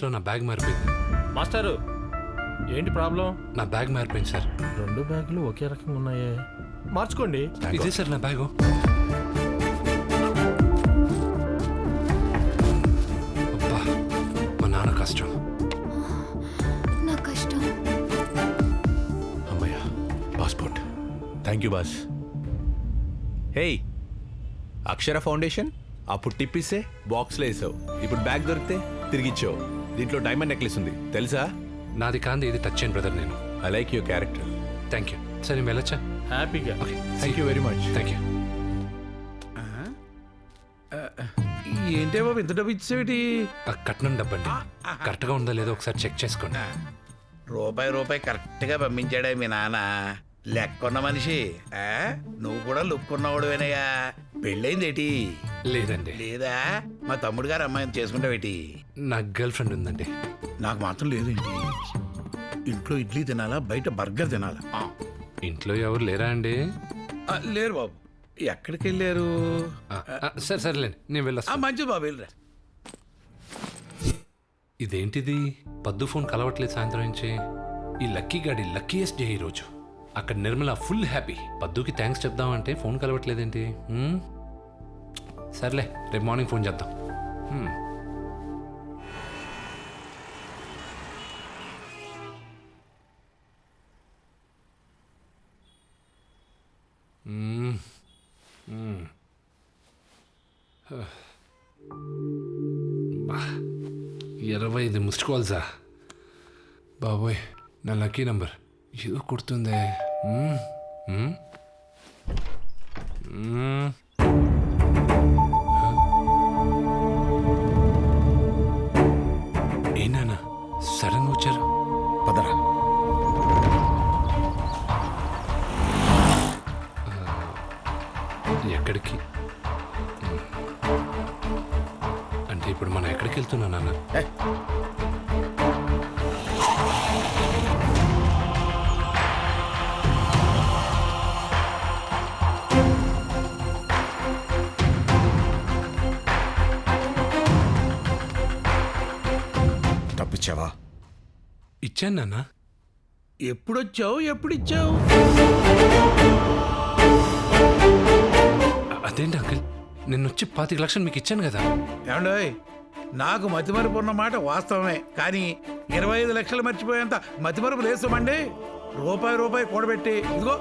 నా బ్యాగ్ మారిపోయింది. మాస్టారు ఏంటి ప్రాబ్లం? నా బ్యాగ్ మారిపోయింది సార్. 2 బ్యాగులు ఒకే రకంగా ఉన్నాయే, మార్చుకోండి. ఇదే సార్ నా బ్యాగు. అబ్బా, మా నాన్న కష్టం. నా కష్టం. అమ్మయ్యా, passport. Thank you boss. Hey, Akshara foundation అప్పుడు టిప్పిస్తే బాక్స్లో వేసావు, ఇప్పుడు బ్యాగ్ దొరికితే తిరిగిచ్చావు. దీంట్లో డైమండ్ నెక్లెస్ ఉంది తెలుసా? నాది కాంది, ఇది టచ్ అయిన బ్రదర్ నేను. I like your character. Thank you sir. నేను వెళ్ళొచ్చా? హ్యాపీగా. Okay, thank you very much. Thank you. ఏంటే బాబు ఇంత డబ్బు ఇచ్చేవిటి? ఆ కట్నం డబ్బండి, కరెక్ట్గా ఉందా లేదో ఒకసారి చెక్ చేసుకోండి. రూపాయి కరెక్ట్గా పంపించాడే మీ నాన్న. లెక్కున్న మనిషి. నువ్వు కూడా లుక్ ఉన్నవాడువేనయ్యా. పెళ్ళైందేటి? లేదండి. లేదా మా తమ్ముడు గారు అమ్మాయిని చేసుకుంటావేటి? నా గర్ల్ ఫ్రెండ్ ఉందండి. నాకు మాత్రం లేదేంటి? ఇంట్లో ఇడ్లీ తినాలా, బయట బర్గర్ తినాలా? ఇంట్లో ఎవరు లేరా అండి? లేరు బాబు. ఎక్కడికి వెళ్ళారు? సరే సరేలేండి, నేను వెళ్ళొస్తాను. మంచిది బాబు, వెళ్ళరా. ఇదేంటిది? పద్దు ఫోన్ కలవట్లేదు సాయంత్రం నుంచి. ఈ లక్కీ గాడి లక్కీయెస్ట్ డే ఈరోజు. అక్కడ నిర్మల ఫుల్ హ్యాపీ. పద్దుకి థ్యాంక్స్ చెప్దామంటే ఫోన్ కలవట్లేదేంటి? సర్లే, రేపు మార్నింగ్ ఫోన్ చేద్దాం. బా, 25 మిస్డ్ కాల్సా? బాబోయ్, నా లక్కీ నంబర్ ఏదో కుడుతుందే. ఏనా సడన్గా వచ్చారు? పదరా. ఎక్కడికి అంటే ఇప్పుడు మనం ఎక్కడికి వెళ్తున్నా నాన్న? తప్పిచ్చావా? ఇచ్చాను నాన్న. ఎప్పుడొచ్చావు? ఎప్పుడిచ్చావు? అదేంటి అంకుల్, నిన్న వచ్చి 25 లక్షలు మీకు ఇచ్చాను కదా. ఏమండోయ్, నాకు మతిమరుపు ఉన్న మాట వాస్తవమే, కానీ 25 లక్షలు మర్చిపోయేంత మతిమరుపు లేస్తామండి. రూపాయి కూడబెట్టి ఇదిగో